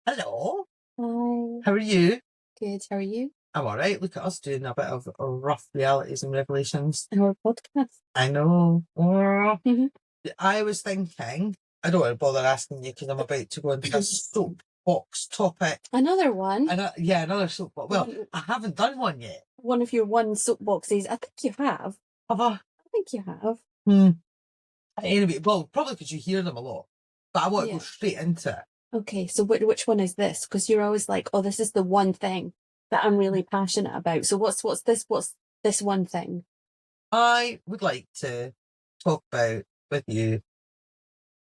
Hello, Hi, how are you? good. How are you? I'm all right. Look at us doing a bit of rough realities and revelations. Our podcast. I know. Oh, Mhm. I was thinking, I don't want to bother asking you because I'm about to go into a soapbox topic. Another one. And yeah, another soapbox. Well, One, I haven't done one yet. one of your one soapboxes. I think you have. Have I? I think you have. Hmm. Anyway, well, probably because you hear them a lot. But I want to go Yeah. straight into it. Okay, so which one is this? Because you're always like, oh, this is the one thing that I'm really passionate about. So what's this? What's this one thing? I would like to talk about with you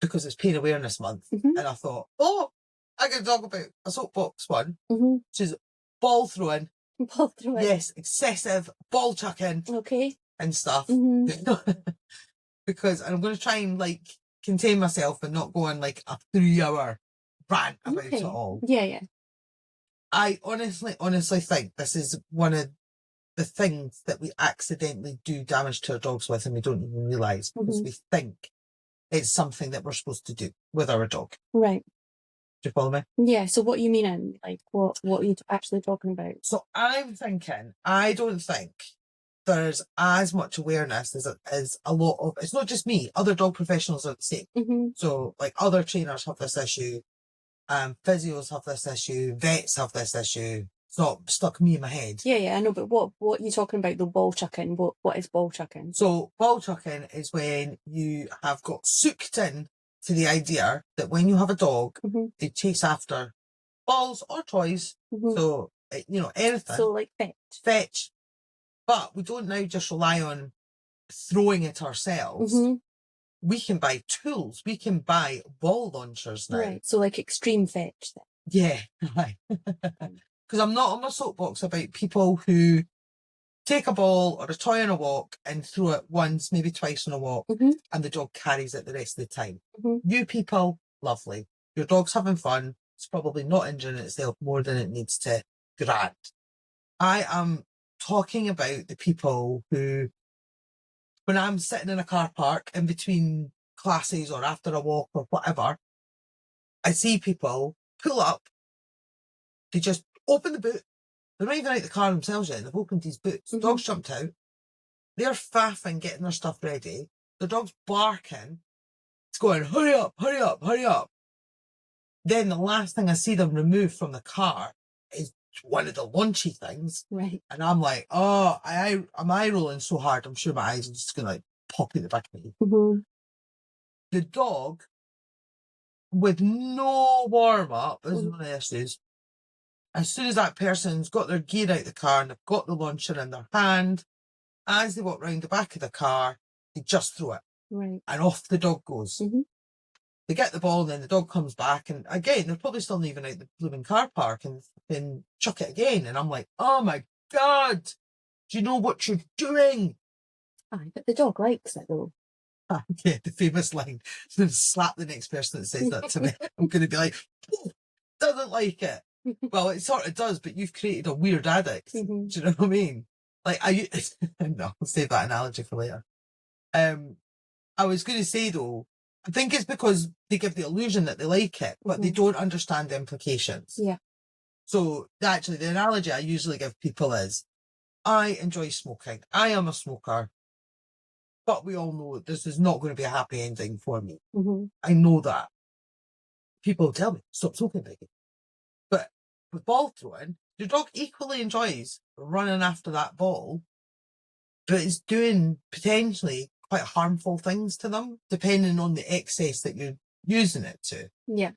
because it's Pain Awareness Month. Mm-hmm. And I thought, oh, I can talk about a soapbox one, Mm-hmm. which is ball throwing. Pull through it. Yes, excessive ball chucking Okay. and stuff. Mm-hmm. Because I'm going to try and contain myself and not go on like a 3-hour rant about it Okay. all. Yeah. I honestly think this is one of the things that we accidentally do damage to our dogs with and we don't even realise because Mm-hmm. we think it's something that we're supposed to do with our dog. Right. Do you follow me? Yeah. So what you mean? Like what are you actually talking about? So I'm thinking, I don't think there's as much awareness as a lot of, it's not just me, other dog professionals are the same. Mm-hmm. So like other trainers have this issue, physios have this issue, vets have this issue. It's not stuck me in my head. Yeah, I know, but what are you talking about, the ball chucking? What is ball chucking? So ball chucking is when you have got soaked in to the idea that when you have a dog, Mm-hmm. they chase after balls or toys. Mm-hmm. So, anything. So like Fetch. But we don't now just rely on throwing it ourselves. Mm-hmm. We can buy tools. We can buy ball launchers now. Right. So like extreme fetch then. Yeah, right. Because I'm not on my soapbox about people who take a ball or a toy on a walk and throw it once, maybe twice on a walk, Mm-hmm. and the dog carries it the rest of the time. Mm-hmm. You people, lovely. Your dog's having fun. It's probably not injuring itself more than it needs to. Grand. I am talking about the people who, when I'm sitting in a car park in between classes or after a walk or whatever, I see people pull up, they just open the boot. They're not even out the car themselves yet. They've opened these boots. Mm-hmm. Dog's jumped out. They're faffing, getting their stuff ready. The dog's barking. It's going, hurry up, hurry up, hurry up. Then the last thing I see them remove from the car is one of the launchy things. Right. And I'm like, oh, am I rolling so hard? I'm sure my eyes are just going to pop out the back of me. Mm-hmm. The dog, with no warm up, is Mm-hmm. one of the issues. As soon as that person's got their gear out the car and they've got the launcher in their hand, as they walk round the back of the car, they just throw it. Right. And off the dog goes. Mm-hmm. They get the ball and then the dog comes back and again, they're probably still leaving out the blooming car park and then chuck it again. And I'm like, oh my God, do you know what you're doing? Aye, but the dog likes it though. Yeah, the famous line. Slap the next person that says that to me. I'm going to be like, oh, doesn't like it. Well, it sort of does, but you've created a weird addict. Mm-hmm. Do you know what I mean? Like, no, I'll save that analogy for later. I was going to say though, I think it's because they give the illusion that they like it, but they don't understand the implications. Yeah. So actually, the analogy I usually give people is, I enjoy smoking. I am a smoker, but we all know this is not going to be a happy ending for me. Mm-hmm. I know that. People tell me, stop smoking, Becky. But with ball throwing, your dog equally enjoys running after that ball, but it's doing potentially quite harmful things to them, depending on the excess that you're using it to. Yeah.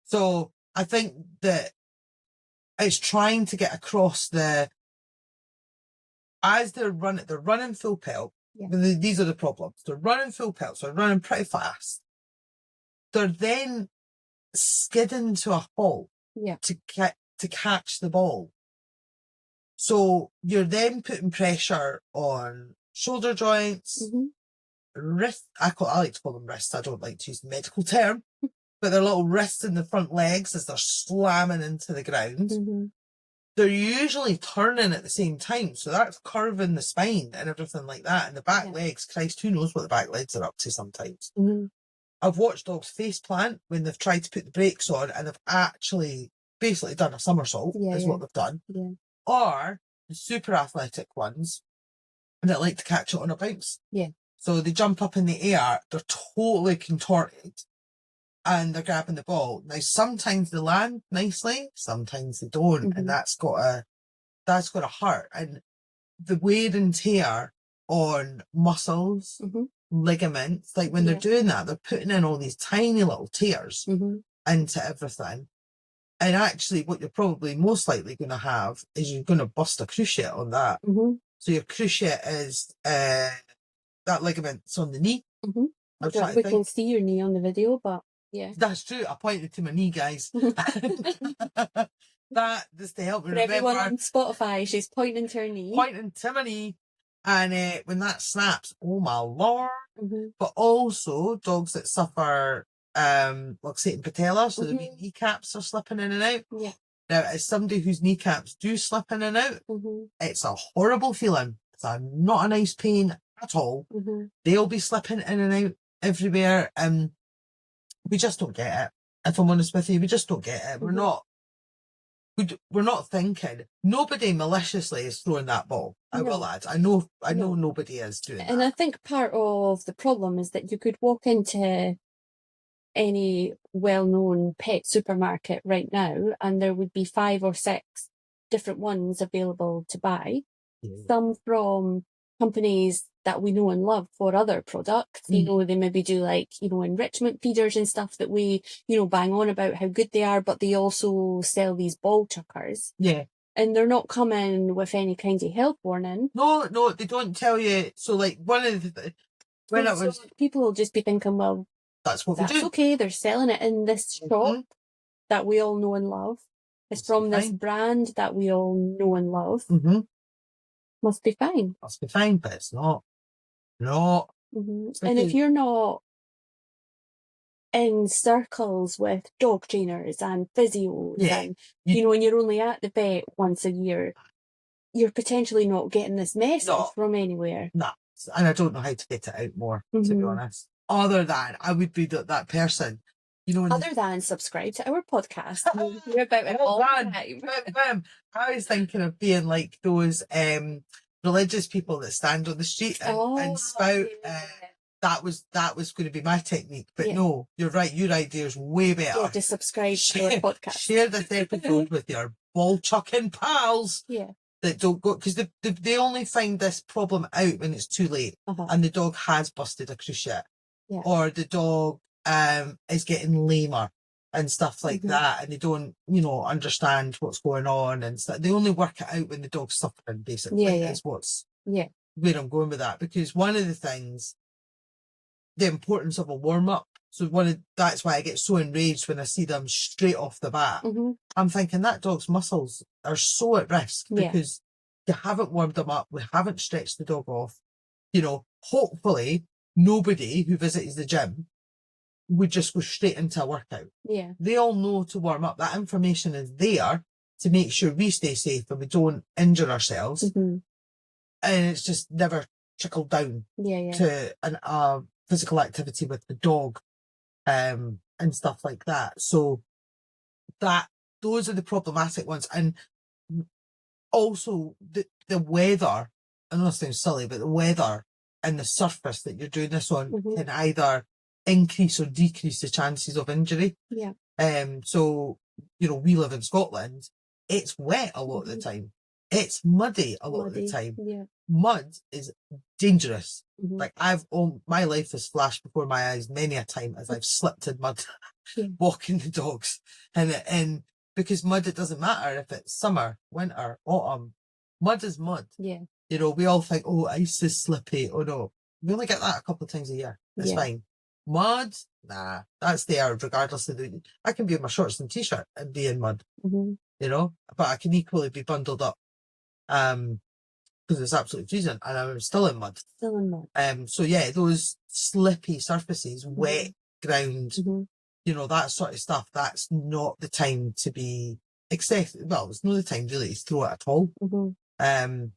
So I think that it's trying to get across as they're running full pelt. Yeah. These are the problems. They're running full pelt, so they're running pretty fast. They're then skidding to a halt to catch the ball. So you're then putting pressure on shoulder joints, wrist. I like to call them wrists. I don't like to use the medical term, but they're little wrists in the front legs as they're slamming into the ground. Mm-hmm. They're usually turning at the same time, so that's curving the spine and everything like that. And the back legs, Christ, who knows what the back legs are up to sometimes. Mm-hmm. I've watched dogs face plant when they've tried to put the brakes on and they've actually basically done a somersault, is what they've done. Yeah. Or the super athletic ones that like to catch it on a bounce. Yeah. So they jump up in the air, they're totally contorted, and they're grabbing the ball. Now, sometimes they land nicely, sometimes they don't, and that's got to hurt. And the wear and tear on muscles, ligaments, like when they're doing that, they're putting in all these tiny little tears into everything. And actually, what you're probably most likely going to have is you're going to bust a cruciate on that. So your cruciate is that ligament's on the knee. We can see your knee on the video, but yeah. That's true. I pointed to my knee, guys. That just to help me remember. Everyone on Spotify, she's pointing to her knee. Pointing to my knee. And when that snaps, oh my Lord. But also dogs that suffer luxating patella, so the kneecaps are slipping in and out. Yeah. Now, as somebody whose kneecaps do slip in and out, it's a horrible feeling. It's not a nice pain at all. They'll be slipping in and out everywhere. We just don't get it. If I'm honest with you, we just don't get it. We're not thinking. Nobody maliciously is throwing that ball. I will add. I know nobody is doing that. And I think part of the problem is that you could walk into any well-known pet supermarket right now and there would be 5 or 6 different ones available to buy. Some from companies that we know and love for other products. You know, they maybe do like, enrichment feeders and stuff that we, bang on about how good they are, but they also sell these ball chuckers. Yeah. And they're not coming with any kind of health warning. No, they don't tell you. So like one of the, people will just be thinking, well, that's what we do. That's okay. They're selling it in this shop that we all know and love. It's from this brand that we all know and love. Must be fine. Must be fine, but it's not. No. And if you're not in circles with dog trainers and physios and, and you're only at the vet once a year, you're potentially not getting this message from anywhere. No. And I don't know how to get it out more, to be honest. Other than I would be that person, Other than subscribe to our podcast. We'll hear about it all the time. I was thinking of being like those religious people that stand on the street and spout. That was going to be my technique. But no, you're right. Your idea is way better. Yeah, just subscribe to our podcast. Share this episode with your ball chucking pals. Yeah. That don't go, because they only find this problem out when it's too late and the dog has busted a cruciate. Yeah. Or the dog is getting lamer and stuff like that, and they don't, understand what's going on and stuff. They only work it out when the dog's suffering, basically. Is what's where I'm going with that. Because one of the things, the importance of a warm-up, so that's why I get so enraged when I see them straight off the bat. I'm thinking that dog's muscles are so at risk because you haven't warmed them up, we haven't stretched the dog off. Hopefully nobody who visits the gym would just go straight into a workout. Yeah. They all know to warm up. That information is there to make sure we stay safe and we don't injure ourselves. And it's just never trickled down to a physical activity with the dog and stuff like that. So those are the problematic ones. And also the weather, I know it sounds silly, but the weather and the surface that you're doing this on can either increase or decrease the chances of injury. Yeah. So, we live in Scotland. It's wet a lot of the time. It's muddy a lot of the time. Yeah. Mud is dangerous. Like my life has flashed before my eyes many a time as I've slipped in mud walking the dogs. And because mud, it doesn't matter if it's summer, winter, autumn. Mud is mud. Yeah. We all think, oh, ice is slippy. Oh no, we only get that a couple of times a year. It's fine. Mud, nah, that's there regardless of I can be in my shorts and t-shirt and be in mud, but I can equally be bundled up because it's absolutely freezing and I'm still in mud. So yeah, those slippy surfaces, wet ground, that sort of stuff, that's not the time to be excessive. Well, it's not the time really to throw it at all.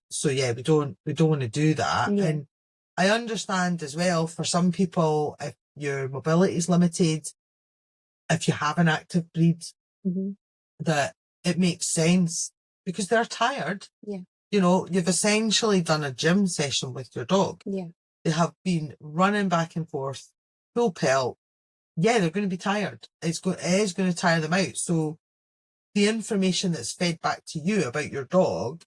So yeah, we don't want to do that. And I understand as well, for some people, if your mobility is limited, if you have an active breed, that it makes sense because they're tired. Yeah. You know, you've essentially done a gym session with your dog. Yeah. They have been running back and forth, full pelt. Yeah, they're going to be tired. It is going to tire them out. So the information that's fed back to you about your dog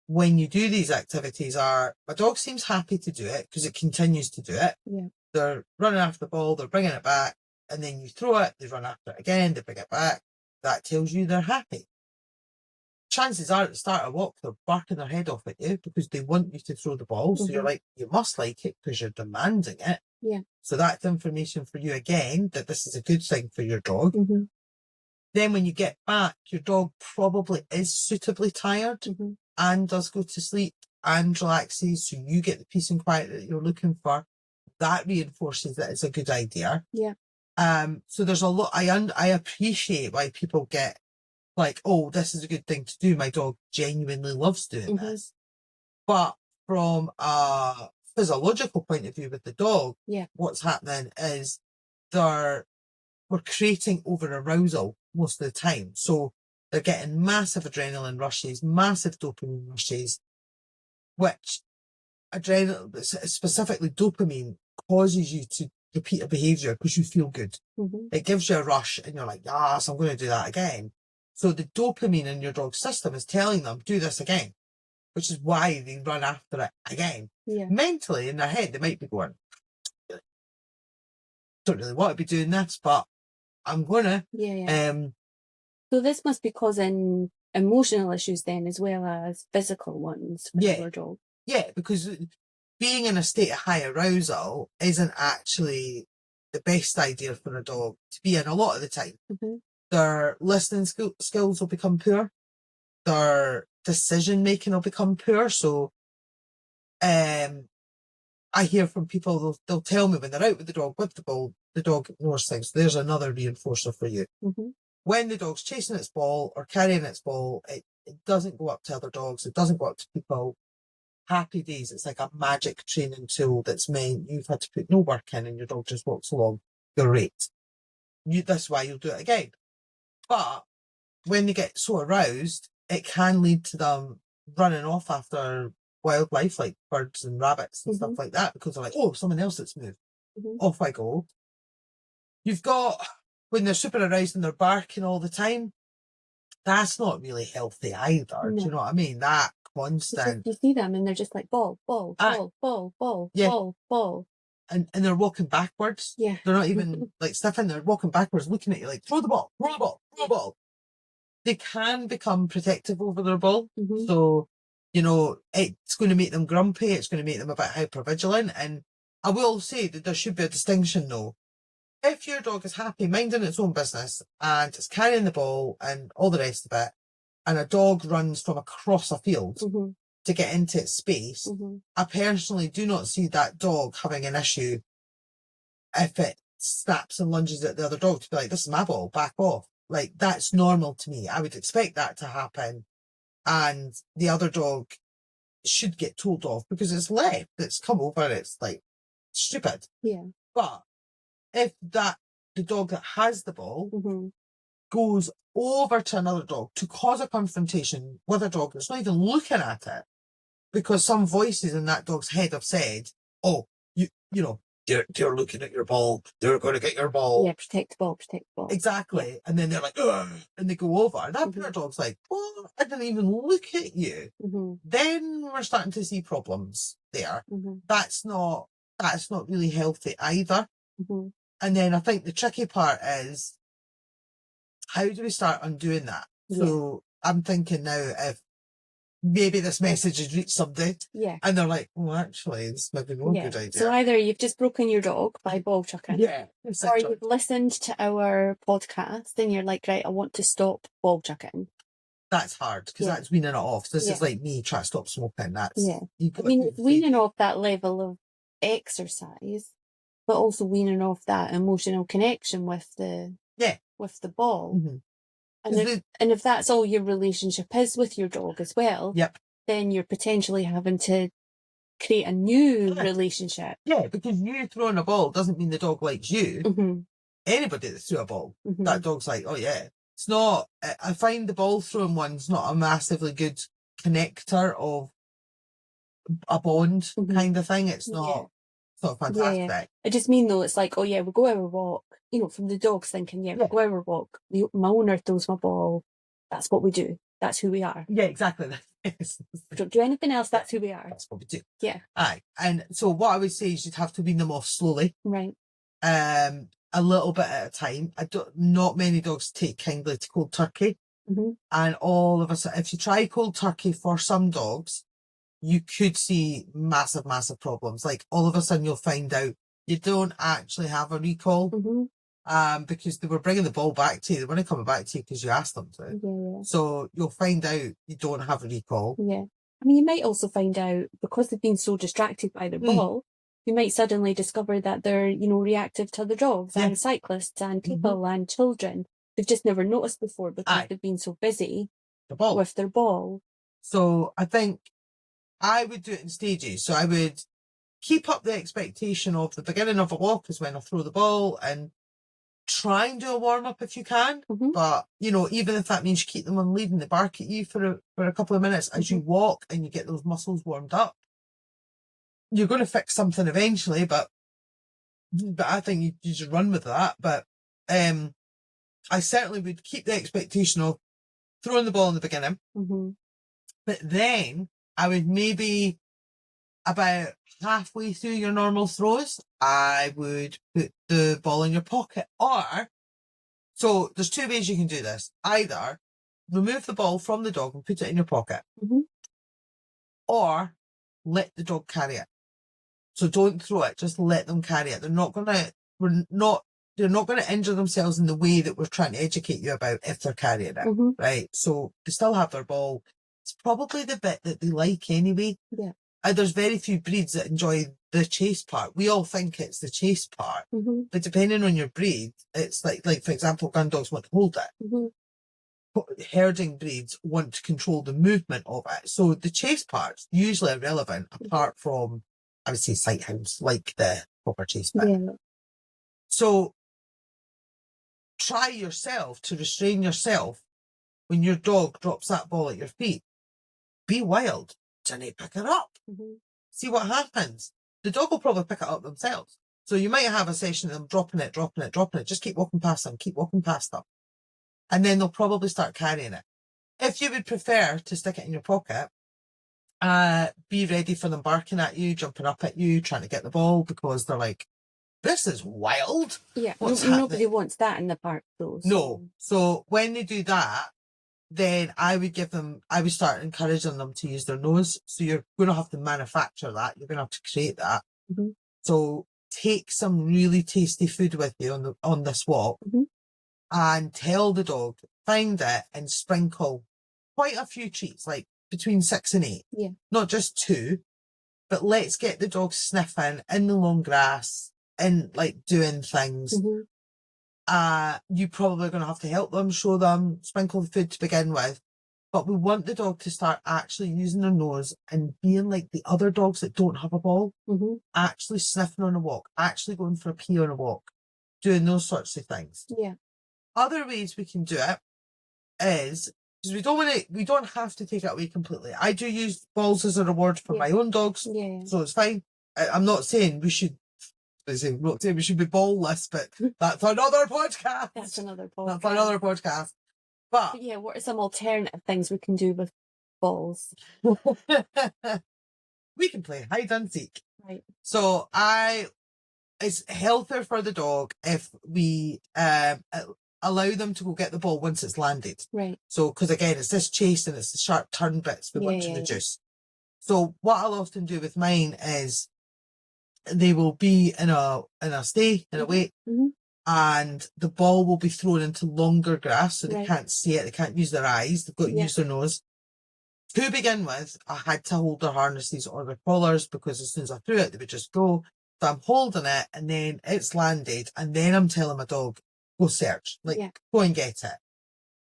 when you do these activities are, my dog seems happy to do it because it continues to do it. Yeah. They're running after the ball, they're bringing it back, and then you throw it, they run after it again, they bring it back. That tells you they're happy. Chances are at the start of a walk, they're barking their head off at you because they want you to throw the ball. So you're like, you must like it because you're demanding it. Yeah. So that's information for you again, that this is a good thing for your dog. Then when you get back, your dog probably is suitably tired and does go to sleep and relaxes. So you get the peace and quiet that you're looking for. That reinforces that it's a good idea. Yeah. So there's a lot, I appreciate why people get like, oh, this is a good thing to do. My dog genuinely loves doing this. But from a physiological point of view with the dog, what's happening is we're creating over arousal most of the time. So they're getting massive adrenaline rushes, massive dopamine rushes, which specifically dopamine causes you to repeat a behaviour because you feel good. It gives you a rush and you're like, yes, I'm going to do that again. So the dopamine in your dog's system is telling them, do this again, which is why they run after it again. Yeah. Mentally, in their head, they might be going, don't really want to be doing this, but I'm gonna. So this must be causing emotional issues then, as well as physical ones for your dog. Yeah, because being in a state of high arousal isn't actually the best idea for a dog to be in a lot of the time. Their listening skills will become poor. Their decision making will become poor. So, I hear from people, they'll tell me when they're out with the ball, the dog ignores things. There's another reinforcer for you. When the dog's chasing its ball or carrying its ball, it doesn't go up to other dogs. It doesn't go up to people. Happy days. It's like a magic training tool that's meant you've had to put no work in and your dog just walks along. Great. That's why you'll do it again. But when they get so aroused, it can lead to them running off after wildlife like birds and rabbits and stuff like that because they're like, oh, someone else that's moved. Off I go. You've got, when they're super aroused and they're barking all the time, that's not really healthy either. No. Do you know what I mean? That constant. You see them and they're just like ball, ball, ball, ball, ball, ball, ball. And they're walking backwards. Yeah. They're not even like sniffing, they're walking backwards, looking at you like, throw the ball, throw the ball, throw the ball. They can become protective over their ball. So, you know, it's going to make them grumpy. It's going to make them a bit hypervigilant. And I will say that there should be a distinction though. If your dog is happy, minding its own business and it's carrying the ball and all the rest of it, and a dog runs from across a field to get into its space, I personally do not see that dog having an issue if it snaps and lunges at the other dog to be like, this is my ball, back off. Like, that's normal to me. I would expect that to happen. And the other dog should get told off because it's left. It's come over. It's like stupid. Yeah. But if the dog that has the ball goes over to another dog to cause a confrontation with a dog that's not even looking at it because some voices in that dog's head have said, oh, you know, they're looking at your ball. They're going to get your ball. Yeah, protect the ball, protect the ball. Exactly. Yeah. And then they're like, ugh, and they go over. That poor dog's like, oh, I didn't even look at you. Then we're starting to see problems there. That's not really healthy either. And then I think the tricky part is, how do we start undoing that? Yeah. So I'm thinking now if maybe this message has reached somebody and they're like, oh, actually, this might be no good idea. So either you've just broken your dog by ball chucking, or you've listened to our podcast and you're like, right, I want to stop ball chucking. That's hard because that's weaning it off. This is like me trying to stop smoking. That's I mean, it's weaning off that level of exercise, but also weaning off that emotional connection with the ball. And if that's all your relationship is with your dog as well, then you're potentially having to create a new relationship. Yeah, because you throwing a ball doesn't mean the dog likes you. Anybody that threw a ball, that dog's like, oh yeah, It's not, I find the ball throwing one's not a massively good connector of a bond kind of thing. It's not fantastic. Yeah. I just mean though, it's like, oh yeah, we'll go our walk, you know, from the dogs thinking, we'll go our walk. My owner throws my ball. That's what we do. That's who we are. Yeah, exactly. We don't do anything else. That's who we are. That's what we do. Yeah. Aye. And so what I would say is you'd have to wean them off slowly. Right. A little bit at a time. Not many dogs take kindly to cold turkey. And all of a sudden, if you try cold turkey for some dogs, you could see massive, massive problems. Like all of a sudden you'll find out you don't actually have a recall. Because they were bringing the ball back to you. They weren't coming back to you because you asked them to. Yeah. So you'll find out you don't have a recall. Yeah. I mean, you might also find out because they've been so distracted by their ball, you might suddenly discover that they're, you know, reactive to other dogs and cyclists and people and children. They've just never noticed before because they've been so busy with their ball. So I think I would do it in stages. So I would keep up the expectation of the beginning of a walk is when I throw the ball and try and do a warm-up if you can. But, you know, even if that means you keep them on lead and they bark at you for a couple of minutes as you walk and you get those muscles warmed up, you're going to fix something eventually, but I think you should run with that. But I certainly would keep the expectation of throwing the ball in the beginning. But then I would maybe about halfway through your normal throws, I would put the ball in your pocket. So there's two ways you can do this. Either remove the ball from the dog and put it in your pocket, or let the dog carry it. So don't throw it, just let them carry it. They're not going to injure themselves in the way that we're trying to educate you about if they're carrying it, right? So they still have their ball. It's probably the bit that they like anyway. Yeah. There's very few breeds that enjoy the chase part. We all think it's the chase part, but depending on your breed, it's like for example, gun dogs want to hold it. Herding breeds want to control the movement of it. So the chase part's usually irrelevant, apart from, I would say, sight hounds, like the proper chase bit. Yeah. So try yourself to restrain yourself when your dog drops that ball at your feet. Be wild. Don't pick it up. See what happens. The dog will probably pick it up themselves. So you might have a session of them dropping it. Just keep walking past them. And then they'll probably start carrying it. If you would prefer to stick it in your pocket, be ready for them barking at you, jumping up at you, trying to get the ball because they're like, this is wild. Yeah, nobody wants that in the park though. So. No. So when they do that, then I would start encouraging them to use their nose. So you're going to have to manufacture that. You're going to have to create that. So take some really tasty food with you on this walk and tell the dog, find it and sprinkle quite a few treats, like between 6 and 8. Yeah. Not just 2, but let's get the dog sniffing in the long grass and like doing things. You probably going to have to help them, show them, sprinkle the food to begin with. But we want the dog to start actually using their nose and being like the other dogs that don't have a ball, actually sniffing on a walk, actually going for a pee on a walk, doing those sorts of things. Yeah. Other ways we can do it is, because we don't have to take it away completely. I do use balls as a reward for my own dogs, so it's fine. I'm not saying we should be ballless, but that's another podcast. That's another podcast. But yeah, what are some alternative things we can do with balls? We can play hide and seek. Right. So it's healthier for the dog if we allow them to go get the ball once it's landed. Right. So, because again, it's this chase and it's the sharp turn bits we want to reduce. So what I'll often do with mine is they will be in a stay, in a wait, and the ball will be thrown into longer grass so they can't see it, they can't use their eyes, they've got to use their nose. To begin with, I had to hold their harnesses or their collars because as soon as I threw it, they would just go. So I'm holding it and then it's landed and then I'm telling my dog, go search, go and get it.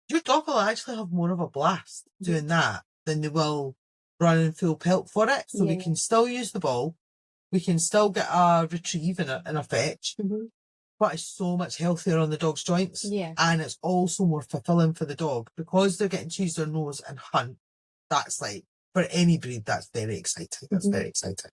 Your dog will actually have more of a blast doing that than they will running full pelt for it. So we can still use the ball. We can still get a retrieve and a fetch. but it's so much healthier on the dog's joints. Yeah. And it's also more fulfilling for the dog because they're getting to use their nose and hunt. That's like, for any breed, that's very exciting. That's very exciting.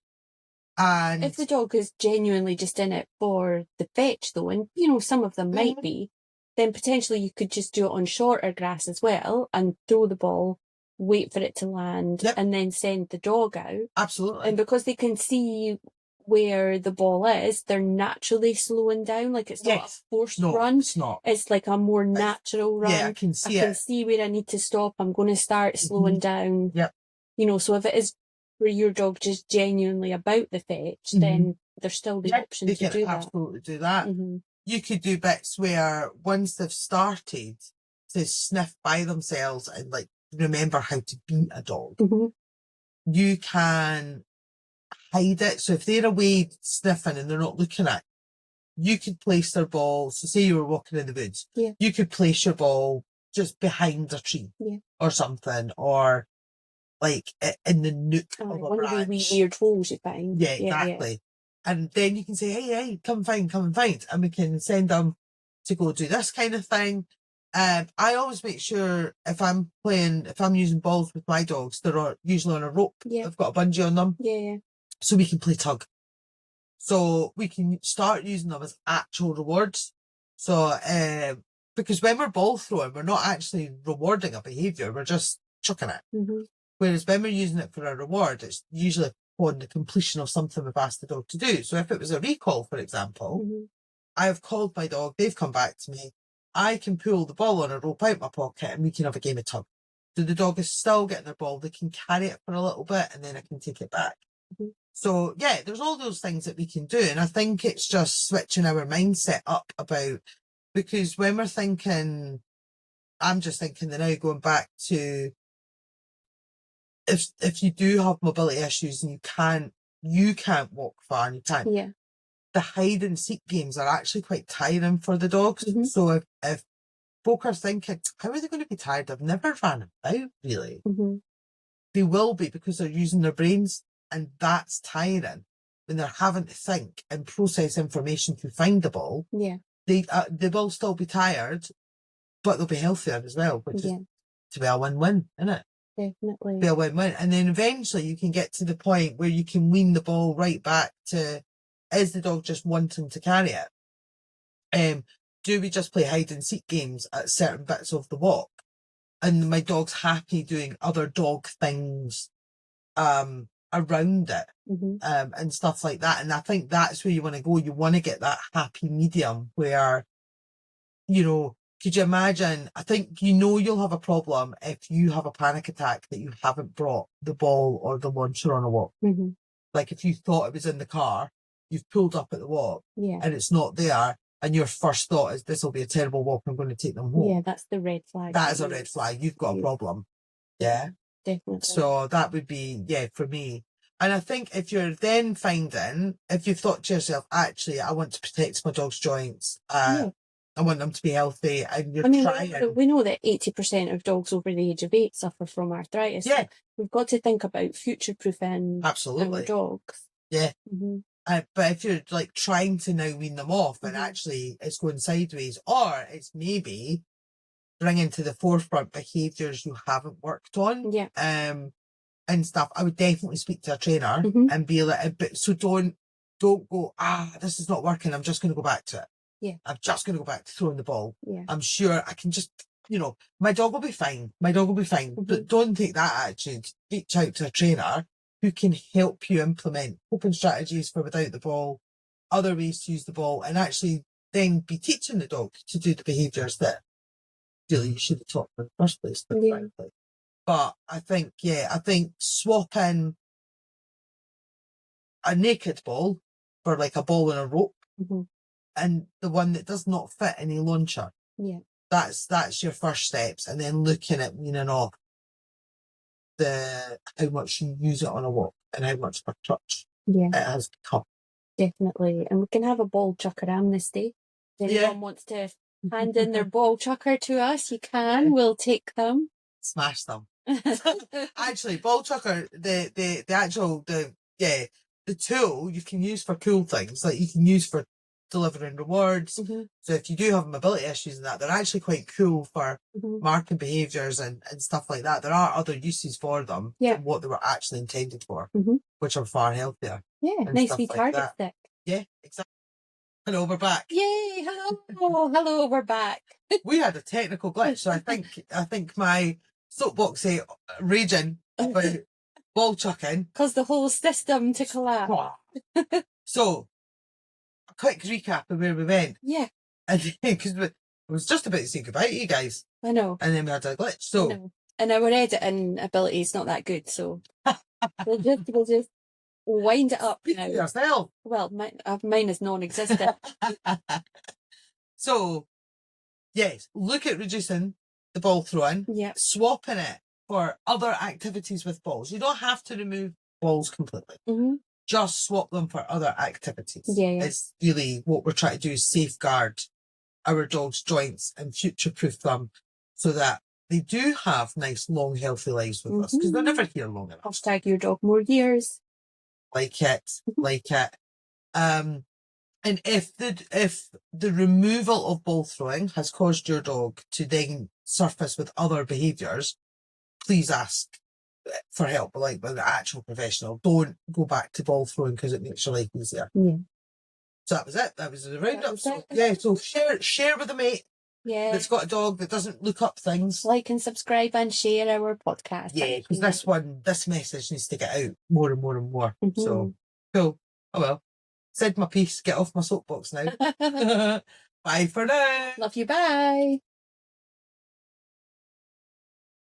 And if the dog is genuinely just in it for the fetch, though, and you know, some of them might be, then potentially you could just do it on shorter grass as well and throw the ball, wait for it to land, and then send the dog out. Absolutely. And because they can see where the ball is, they're naturally slowing down. Like, it's not a forced run. It's not. It's like a more natural run. Yeah, I can see where I need to stop. I'm going to start slowing down. Yep. You know, so if it is for your dog just genuinely about the fetch, then there's still the option to do that. You can absolutely do that. You could do bits where once they've started to sniff by themselves and like remember how to beat a dog, you can hide it. So if they're away sniffing and they're not looking at, you could place their ball. So say you were walking in the woods, you could place your ball just behind a tree or something, or like in the nook of a one branch. of the weird holes you find. Yeah, exactly. Yeah. And then you can say, hey, come and find. And we can send them to go do this kind of thing. I always make sure if I'm using balls with my dogs, they're usually on a rope. They've got a bungee on them. Yeah. So we can play tug. So we can start using them as actual rewards. So, because when we're ball throwing, we're not actually rewarding a behaviour, we're just chucking it. Whereas when we're using it for a reward, it's usually on the completion of something we've asked the dog to do. So if it was a recall, for example, I have called my dog, they've come back to me, I can pull the ball on a rope out my pocket and we can have a game of tug. So the dog is still getting their ball, they can carry it for a little bit and then I can take it back. So yeah, there's all those things that we can do. And I think it's just switching our mindset up about, because when we're thinking, I'm just thinking that now going back to, if you do have mobility issues and you can't walk far and you can't, the hide and seek games are actually quite tiring for the dogs. So if folk are thinking, how are they going to be tired? I've never ran about really. They will be, because they're using their brains, and that's tiring when they're having to think and process information to find the ball. They will still be tired, but they'll be healthier as well, which is to be a win-win, isn't it? Definitely. Be a win-win. And then eventually you can get to the point where you can wean the ball right back to, is the dog just wanting to carry it? Do we just play hide and seek games at certain bits of the walk? And my dog's happy doing other dog things around it, and stuff like that. And I think that's where you want to go. You want to get that happy medium where, you know, could you imagine? I think you'll have a problem if you have a panic attack that you haven't brought the ball or the launcher on a walk. Like if you thought it was in the car, you've pulled up at the walk and it's not there, and your first thought is, this will be a terrible walk, I'm going to take them home. Yeah, that's the red flag. That is a red flag. You've got a problem. Yeah. Definitely. So that would be, for me. And I think if you're then finding, if you've thought to yourself, actually, I want to protect my dog's joints, I want them to be healthy, and you're trying. We know that 80% of dogs over the age of 8 suffer from arthritis. Yeah. So we've got to think about future-proofing our dogs. Yeah. But if you're like trying to now wean them off and actually it's going sideways, or it's maybe bringing to the forefront behaviours you haven't worked on, and stuff, I would definitely speak to a trainer and be like, so don't go, this is not working, I'm just going to go back to it. I'm just going to go back to throwing the ball. I'm sure I can just, my dog will be fine. But don't take that attitude. Reach out to a trainer who can help you implement coping strategies for without the ball, other ways to use the ball, and actually then be teaching the dog to do the behaviours that really you should have taught in the first place, frankly. But I think swapping a naked ball for like a ball and a rope, and the one that does not fit any launcher. That's your first steps, and then looking at weaning off how much you use it on a walk and how much per touch it has become. Definitely. And we can have a ball chucker amnesty. If anyone wants to hand in their ball chucker to us, you can. We'll take them. Smash them. Actually, ball chucker, the tool you can use for cool things, like you can use for delivering rewards. So if you do have mobility issues and that, they're actually quite cool for marking behaviours and stuff like that. There are other uses for them than what they were actually intended for, which are far healthier. Yeah, nice wee target stick. Yeah, exactly. Hello, we're back. Yay! Hello, hello, we're back. We had a technical glitch, so I think my soapboxy raging about ball chucking caused the whole system to collapse. So, a quick recap of where we went. Yeah. And because it was just about to say goodbye to you guys. I know. And then we had a glitch. So, and our editing ability is not that good, so we'll just wind it up now. Yourself. Well, mine is non-existent. So, yes, look at reducing the ball throwing. Yeah. Swapping it for other activities with balls. You don't have to remove balls completely. Just swap them for other activities. Yeah. It's really what we're trying to do is safeguard our dog's joints and future-proof them so that they do have nice, long, healthy lives with us because they're never here long enough. Hashtag your dog more years. Like it. And if the removal of ball throwing has caused your dog to then surface with other behaviours, please ask for help, like with an actual professional. Don't go back to ball throwing because it makes your life easier. Yeah. So that was it. That was the roundup. So yeah, so share with a mate. Yeah. That's got a dog that doesn't look up things. Like and subscribe and share our podcast. Yeah, because this message needs to get out more and more and more. So cool. Oh well. Said my piece. Get off my soapbox now. Bye for now. Love you. Bye.